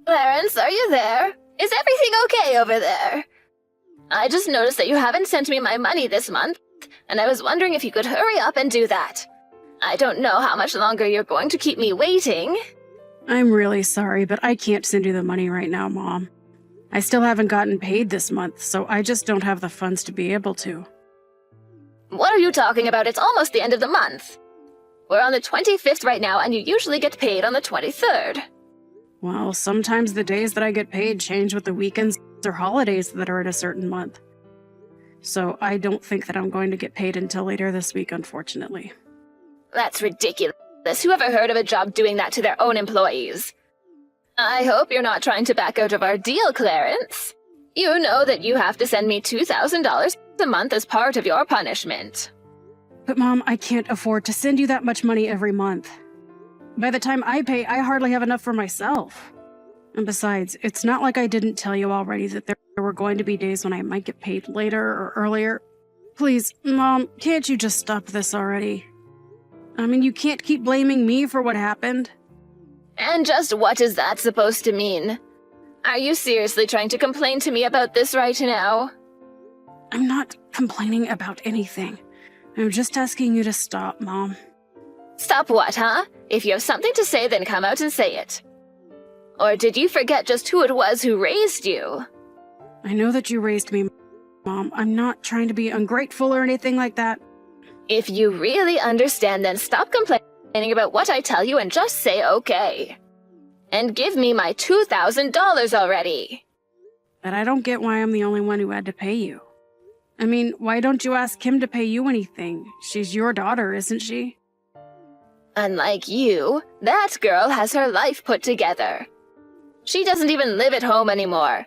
Clarence, are you there? Is everything okay over there? I just noticed that you haven't sent me my money this month, and I was wondering if you could hurry up and do that. I don't know how much longer you're going to keep me waiting. I'm really sorry, but I can't send you the money right now, Mom. I still haven't gotten paid this month, so I just don't have the funds to be able to. What are you talking about? It's almost the end of the month. We're on the 25th right now, and you usually get paid on the 23rd. Well, sometimes the days that I get paid change with the weekends or holidays that are in a certain month. So I don't think that I'm going to get paid until later this week, unfortunately. That's ridiculous. Who ever heard of a job doing that to their own employees? I hope you're not trying to back out of our deal, Clarence. You know that you have to send me $2,000 a month as part of your punishment. But Mom, I can't afford to send you that much money every month. By the time I pay, I hardly have enough for myself. And besides, it's not like I didn't tell you already that there were going to be days when I might get paid later or earlier. Please, Mom, can't you just stop this already? I mean, you can't keep blaming me for what happened. And just what is that supposed to mean? Are you seriously trying to complain to me about this right now? I'm not complaining about anything. I'm just asking you to stop, Mom. Stop what, huh? If you have something to say, then come out and say it. Or did you forget just who it was who raised you? I know that you raised me, Mom. I'm not trying to be ungrateful or anything like that. If you really understand, then stop complaining about what I tell you and just say okay. And give me my $2,000 already. But I don't get why I'm the only one who had to pay you. I mean, why don't you ask Kim to pay you anything? She's your daughter, isn't she? Unlike you, that girl has her life put together. She doesn't even live at home anymore.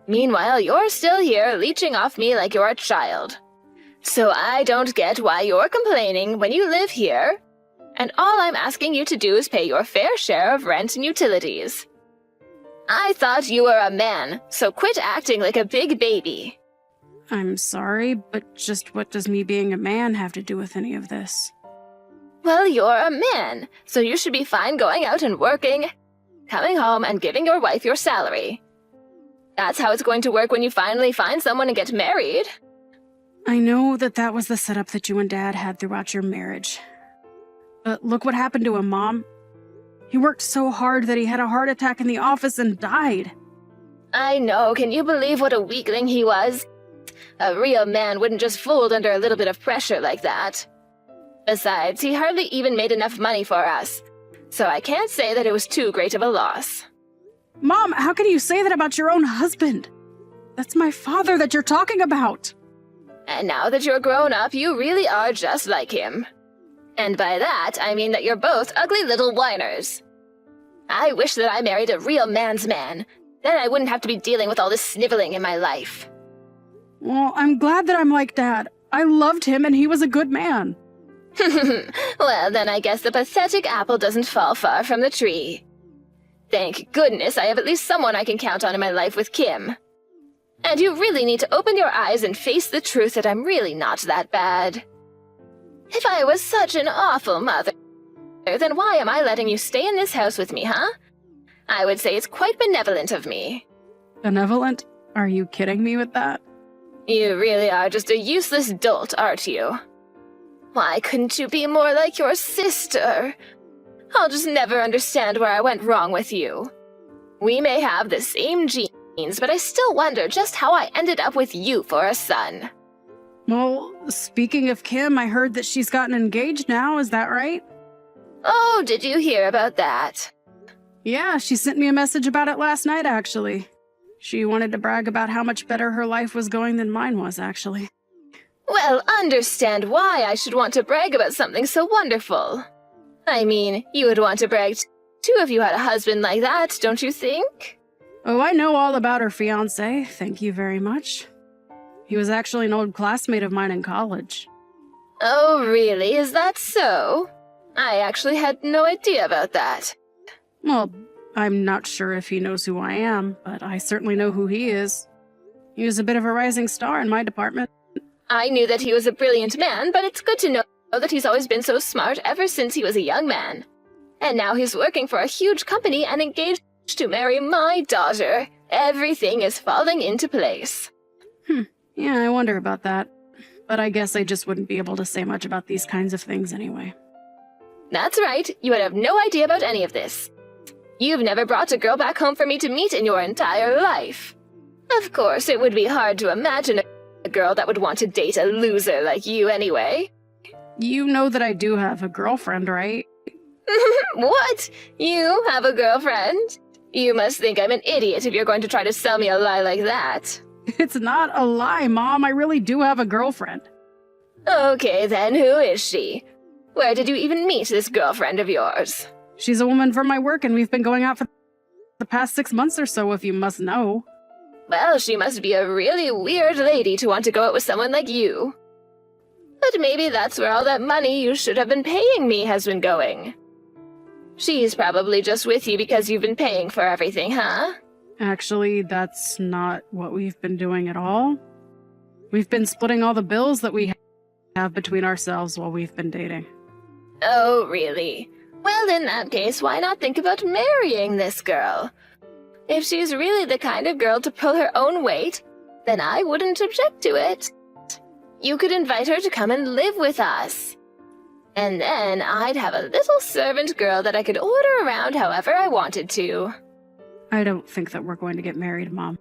Meanwhile, you're still here leeching off me like you're a child. So I don't get why you're complaining when you live here, and all I'm asking you to do is pay your fair share of rent and utilities. I thought you were a man, so quit acting like a big baby. I'm sorry, but just what does me being a man have to do with any of this? Well, you're a man, so you should be fine going out and working, coming home and giving your wife your salary. That's how it's going to work when you finally find someone and get married. I know that that was the setup that you and Dad had throughout your marriage. But look what happened to him, Mom. He worked so hard that he had a heart attack in the office and died. I know, can you believe what a weakling he was? A real man wouldn't just fold under a little bit of pressure like that. Besides, he hardly even made enough money for us, so I can't say that it was too great of a loss. Mom, how can you say that about your own husband? That's my father that you're talking about. And now that you're grown up, you really are just like him. And by that, I mean that you're both ugly little whiners. I wish that I married a real man's man. Then I wouldn't have to be dealing with all this sniveling in my life. Well, I'm glad that I'm like Dad. I loved him and he was a good man. Well, then I guess the pathetic apple doesn't fall far from the tree. Thank goodness I have at least someone I can count on in my life with Kim. And you really need to open your eyes and face the truth that I'm really not that bad. If I was such an awful mother, then why am I letting you stay in this house with me, huh? I would say it's quite benevolent of me. Benevolent? Are you kidding me with that? You really are just a useless dolt, aren't you? Why couldn't you be more like your sister? I'll just never understand where I went wrong with you. We may have the same genes, but I still wonder just how I ended up with you for a son. Well, speaking of Kim, I heard that she's gotten engaged now, is that right? Oh, did you hear about that? Yeah, she sent me a message about it last night, actually. She wanted to brag about how much better her life was going than mine was, actually. Well, understand why I should want to brag about something so wonderful. I mean, you would want to brag too if you had a husband like that, don't you think? Oh, I know all about her fiancé, thank you very much. He was actually an old classmate of mine in college. Oh, really? Is that so? I actually had no idea about that. Well, I'm not sure if he knows who I am, but I certainly know who he is. He was a bit of a rising star in my department. I knew that he was a brilliant man, but it's good to know that he's always been so smart ever since he was a young man. And now he's working for a huge company and engaged to marry my daughter, everything is falling into place. Yeah, I wonder about that. But I guess I just wouldn't be able to say much about these kinds of things anyway. That's right, you would have no idea about any of this. You've never brought a girl back home for me to meet in your entire life. Of course, it would be hard to imagine a girl that would want to date a loser like you anyway. You know that I do have a girlfriend, right? What? You have a girlfriend? You must think I'm an idiot if you're going to try to sell me a lie like that. It's not a lie, Mom. I really do have a girlfriend. Okay, then who is she? Where did you even meet this girlfriend of yours? She's a woman from my work, and we've been going out for the past 6 months or so, if you must know. Well, she must be a really weird lady to want to go out with someone like you. But maybe that's where all that money you should have been paying me has been going. She's probably just with you because you've been paying for everything, huh? Actually, that's not what we've been doing at all. We've been splitting all the bills that we have between ourselves while we've been dating. Oh, really? Well, in that case, why not think about marrying this girl? If she's really the kind of girl to pull her own weight, then I wouldn't object to it. You could invite her to come and live with us. And then I'd have a little servant girl that I could order around however I wanted to. I don't think that we're going to get married, Mom.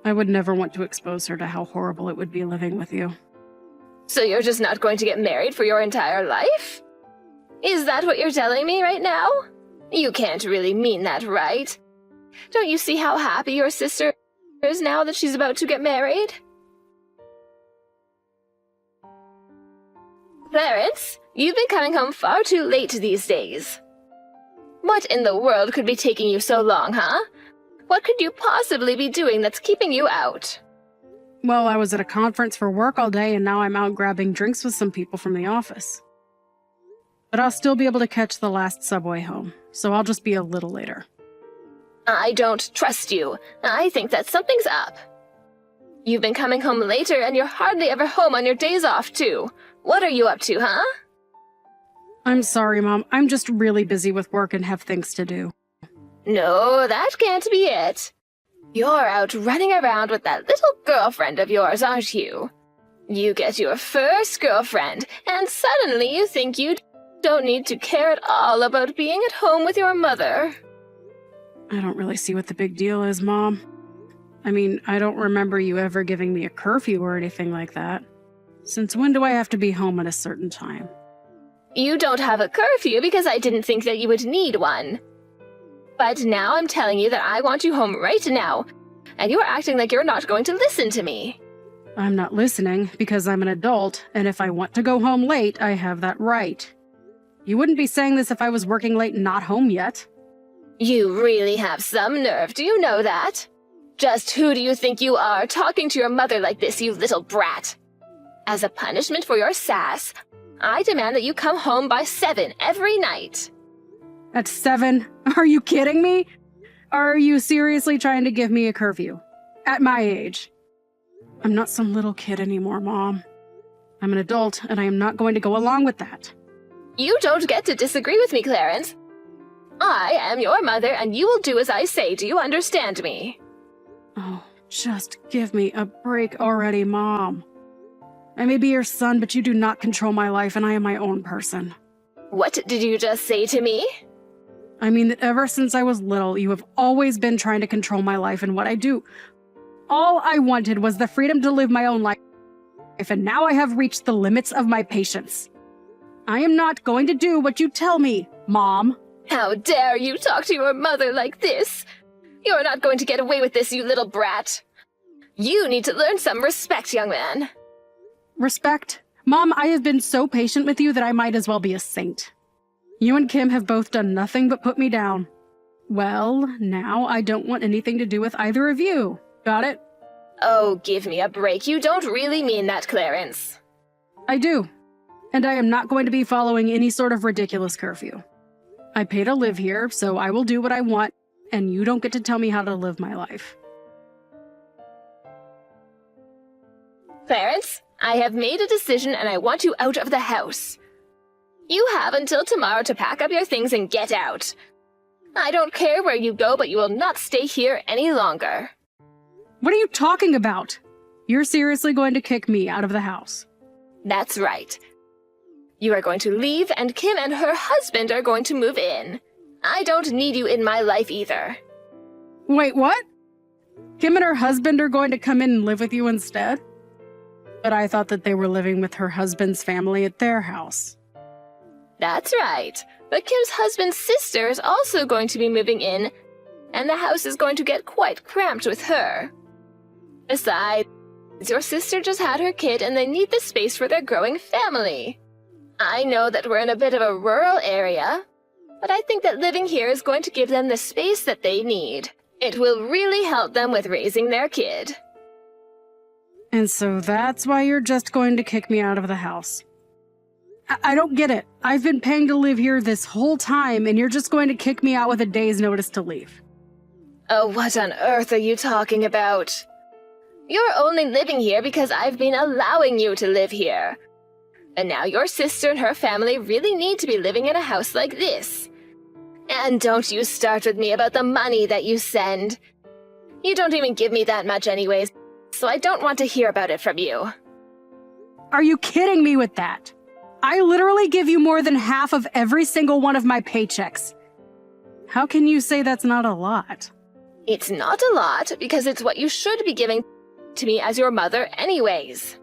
I would never want to expose her to how horrible it would be living with you. So you're just not going to get married for your entire life? Is that what you're telling me right now? You can't really mean that, right? Don't you see how happy your sister is now that she's about to get married? Clarence, you've been coming home far too late these days. What in the world could be taking you so long, huh? What could you possibly be doing that's keeping you out? Well, I was at a conference for work all day, and now I'm out grabbing drinks with some people from the office. But I'll still be able to catch the last subway home, so I'll just be a little later. I don't trust you. I think that something's up. You've been coming home later, and you're hardly ever home on your days off, too. What are you up to, huh? I'm sorry, Mom. I'm just really busy with work and have things to do. No, that can't be it. You're out running around with that little girlfriend of yours, aren't you? You get your first girlfriend, and suddenly you think you don't need to care at all about being at home with your mother. I don't really see what the big deal is, Mom. I mean, I don't remember you ever giving me a curfew or anything like that. Since when do I have to be home at a certain time? You don't have a curfew because I didn't think that you would need one. But now I'm telling you that I want you home right now, and you're acting like you're not going to listen to me. I'm not listening because I'm an adult, and if I want to go home late, I have that right. You wouldn't be saying this if I was working late and not home yet. You really have some nerve, do you know that? Just who do you think you are, talking to your mother like this, you little brat? As a punishment for your sass, I demand that you come home by 7 every night. At 7? Are you kidding me? Are you seriously trying to give me a curfew? At my age? I'm not some little kid anymore, Mom. I'm an adult, and I am not going to go along with that. You don't get to disagree with me, Clarence. I am your mother, and you will do as I say. Do you understand me? Oh, just give me a break already, Mom. I may be your son, but you do not control my life, and I am my own person. What did you just say to me? I mean that ever since I was little, you have always been trying to control my life and what I do. All I wanted was the freedom to live my own life, and now I have reached the limits of my patience. I am not going to do what you tell me, Mom. How dare you talk to your mother like this? You're not going to get away with this, you little brat. You need to learn some respect, young man. Respect? Mom, I have been so patient with you that I might as well be a saint. You and Kim have both done nothing but put me down. Well, now I don't want anything to do with either of you. Got it? Oh, give me a break. You don't really mean that, Clarence. I do. And I am not going to be following any sort of ridiculous curfew. I pay to live here, so I will do what I want, and you don't get to tell me how to live my life. Clarence, I have made a decision and I want you out of the house. You have until tomorrow to pack up your things and get out. I don't care where you go, but you will not stay here any longer. What are you talking about? You're seriously going to kick me out of the house? That's right. You are going to leave, and Kim and her husband are going to move in. I don't need you in my life either. Wait, what? Kim and her husband are going to come in and live with you instead? But I thought that they were living with her husband's family at their house. That's right. But Kim's husband's sister is also going to be moving in, and the house is going to get quite cramped with her. Besides, your sister just had her kid and they need the space for their growing family. I know that we're in a bit of a rural area, but I think that living here is going to give them the space that they need. It will really help them with raising their kid. And so that's why you're just going to kick me out of the house. I don't get it. I've been paying to live here this whole time, and you're just going to kick me out with a day's notice to leave. Oh, what on earth are you talking about? You're only living here because I've been allowing you to live here. And now your sister and her family really need to be living in a house like this. And don't you start with me about the money that you send. You don't even give me that much anyways, so I don't want to hear about it from you. Are you kidding me with that? I literally give you more than half of every single one of my paychecks. How can you say that's not a lot? It's not a lot because it's what you should be giving to me as your mother anyways.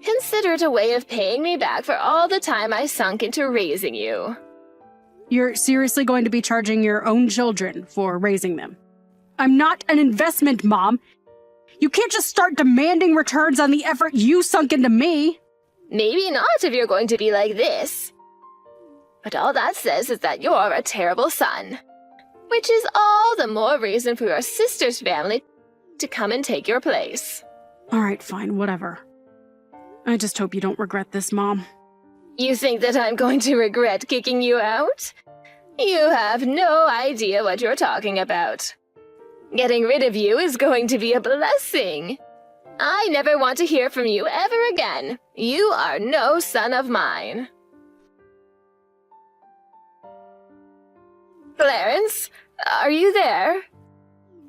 Consider it a way of paying me back for all the time I sunk into raising you. You're seriously going to be charging your own children for raising them? I'm not an investment, Mom. You can't just start demanding returns on the effort you sunk into me. Maybe not if you're going to be like this. But all that says is that you're a terrible son. Which is all the more reason for your sister's family to come and take your place. All right, fine, whatever. I just hope you don't regret this, Mom. You think that I'm going to regret kicking you out? You have no idea what you're talking about. Getting rid of you is going to be a blessing. I never want to hear from you ever again. You are no son of mine. Clarence, are you there?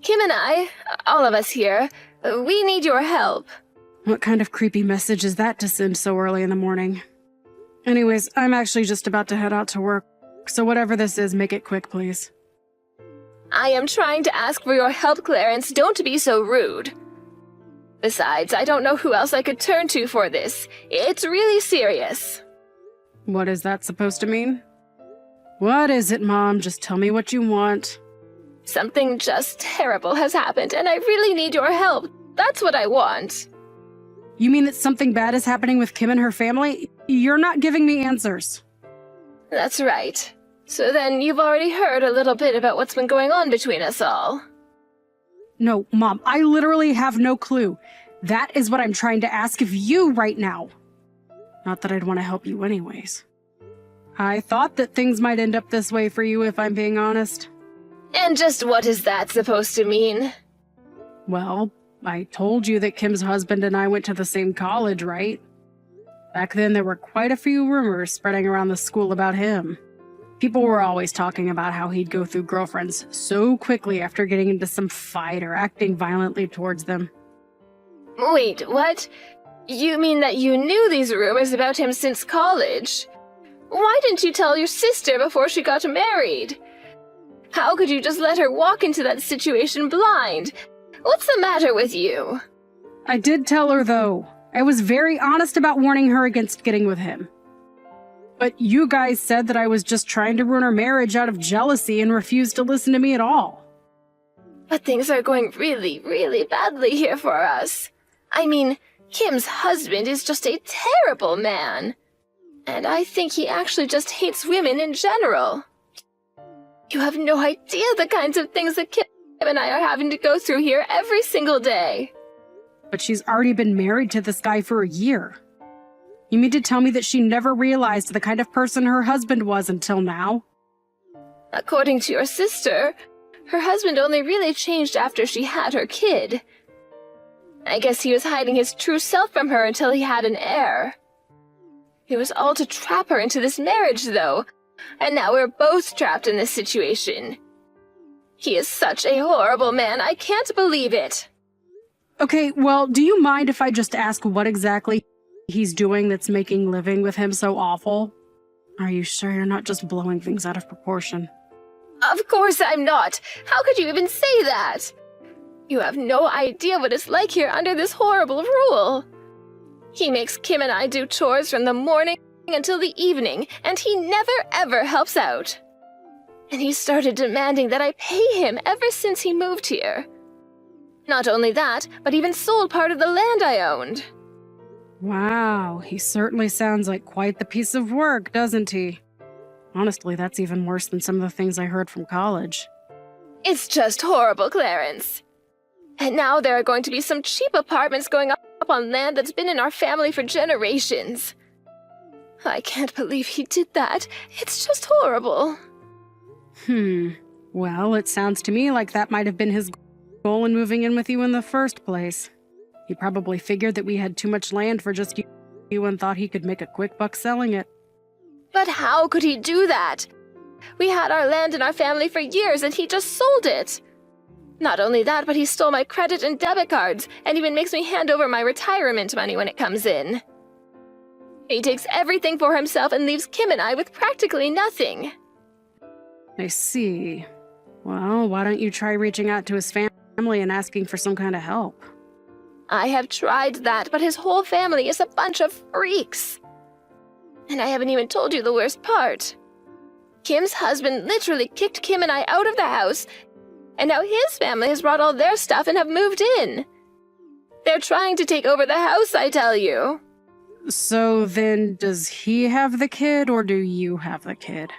Kim and I, all of us here, we need your help. What kind of creepy message is that to send so early in the morning? Anyways, I'm actually just about to head out to work, so whatever this is, make it quick, please. I am trying to ask for your help, Clarence. Don't be so rude. Besides, I don't know who else I could turn to for this. It's really serious. What is that supposed to mean? What is it, Mom? Just tell me what you want. Something just terrible has happened, and I really need your help. That's what I want. You mean that something bad is happening with Kim and her family? You're not giving me answers. That's right. So then you've already heard a little bit about what's been going on between us all. No, Mom, I literally have no clue. That is what I'm trying to ask of you right now. Not that I'd want to help you anyways. I thought that things might end up this way for you, if I'm being honest. And just what is that supposed to mean? Well, I told you that Kim's husband and I went to the same college, right? Back then, there were quite a few rumors spreading around the school about him. People were always talking about how he'd go through girlfriends so quickly after getting into some fight or acting violently towards them. Wait, what? You mean that you knew these rumors about him since college? Why didn't you tell your sister before she got married? How could you just let her walk into that situation blind? What's the matter with you? I did tell her, though. I was very honest about warning her against getting with him. But you guys said that I was just trying to ruin our marriage out of jealousy and refused to listen to me at all. But things are going really, really badly here for us. I mean, Kim's husband is just a terrible man. And I think he actually just hates women in general. You have no idea the kinds of things that Kim and I are having to go through here every single day. But she's already been married to this guy for a year. You mean to tell me that she never realized the kind of person her husband was until now? According to your sister, her husband only really changed after she had her kid. I guess he was hiding his true self from her until he had an heir. It was all to trap her into this marriage, though, and now we're both trapped in this situation. He is such a horrible man, I can't believe it. Okay, well, do you mind if I just ask what exactly he's doing that's making living with him so awful? Are you sure you're not just blowing things out of proportion? Of course I'm not. How could you even say that? You have no idea what it's like here under this horrible rule. He makes Kim and I do chores from the morning until the evening, and he never ever helps out. And he started demanding that I pay him ever since he moved here. Not only that, but even sold part of the land I owned. Wow, he certainly sounds like quite the piece of work, doesn't he? Honestly, that's even worse than some of the things I heard from college. It's just horrible, Clarence. And now there are going to be some cheap apartments going up on land that's been in our family for generations. I can't believe he did that. It's just horrible. Well, it sounds to me like that might have been his goal in moving in with you in the first place. He probably figured that we had too much land for just you and thought he could make a quick buck selling it. But how could he do that? We had our land in our family for years and he just sold it. Not only that, but he stole my credit and debit cards and even makes me hand over my retirement money when it comes in. He takes everything for himself and leaves Kim and I with practically nothing. I see. Well, why don't you try reaching out to his family and asking for some kind of help? I have tried that, but his whole family is a bunch of freaks. And I haven't even told you the worst part. Kim's husband literally kicked Kim and I out of the house, and now his family has brought all their stuff and have moved in. They're trying to take over the house, I tell you. So then, does he have the kid, or do you have the kid?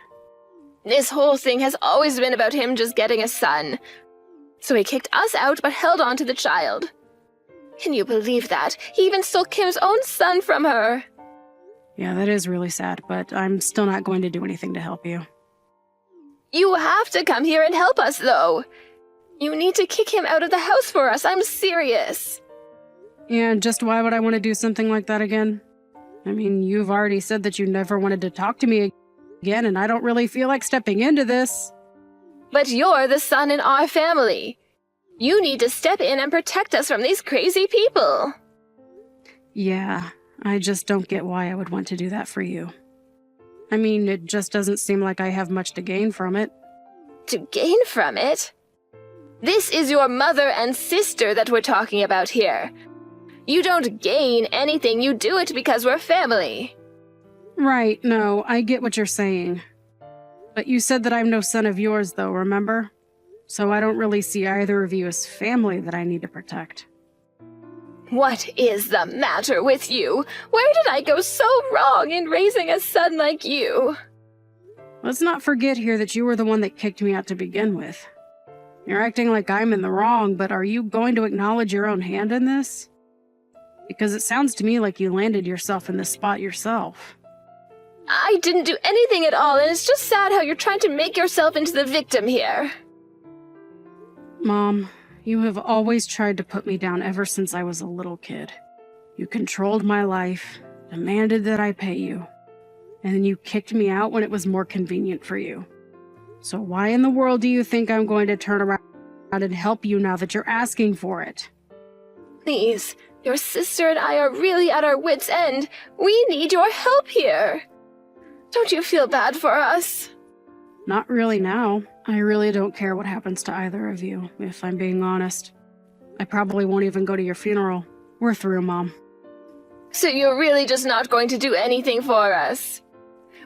This whole thing has always been about him just getting a son. So he kicked us out but held on to the child. Can you believe that? He even stole Kim's own son from her. Yeah, that is really sad, but I'm still not going to do anything to help you. You have to come here and help us, though. You need to kick him out of the house for us. I'm serious. And just why would I want to do something like that again? I mean, you've already said that you never wanted to talk to me again, and I don't really feel like stepping into this. But you're the son in our family. You need to step in and protect us from these crazy people. Yeah, I just don't get why I would want to do that for you. I mean, it just doesn't seem like I have much to gain from it. To gain from it? This is your mother and sister that we're talking about here. You don't gain anything, you do it because we're family. Right, no, I get what you're saying. But you said that I'm no son of yours, though, remember? So I don't really see either of you as family that I need to protect. What is the matter with you? Where did I go so wrong in raising a son like you? Let's not forget here that you were the one that kicked me out to begin with. You're acting like I'm in the wrong, but are you going to acknowledge your own hand in this? Because it sounds to me like you landed yourself in this spot yourself. I didn't do anything at all, and it's just sad how you're trying to make yourself into the victim here. Mom, you have always tried to put me down ever since I was a little kid. You controlled my life, demanded that I pay you, and then you kicked me out when it was more convenient for you. So why in the world do you think I'm going to turn around and help you now that you're asking for it? Please, your sister and I are really at our wits' end. We need your help here. Don't you feel bad for us? Not really now. I really don't care what happens to either of you, if I'm being honest. I probably won't even go to your funeral. We're through, Mom. So you're really just not going to do anything for us?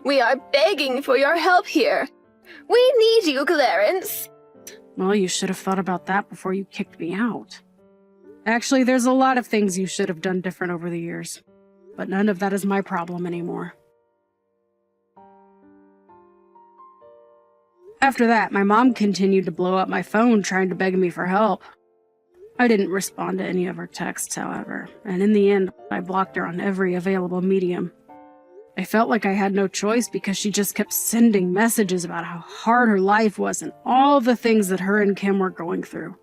We are begging for your help here. We need you, Clarence. Well, you should have thought about that before you kicked me out. Actually, there's a lot of things you should have done different over the years, but none of that is my problem anymore. After that, my mom continued to blow up my phone trying to beg me for help. I didn't respond to any of her texts, however, and in the end, I blocked her on every available medium. I felt like I had no choice because she just kept sending messages about how hard her life was and all the things that her and Kim were going through.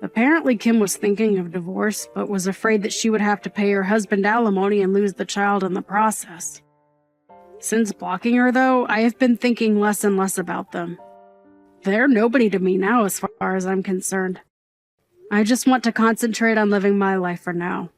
Apparently, Kim was thinking of divorce, but was afraid that she would have to pay her husband alimony and lose the child in the process. Since blocking her, though, I have been thinking less and less about them. They're nobody to me now as far as I'm concerned. I just want to concentrate on living my life for now.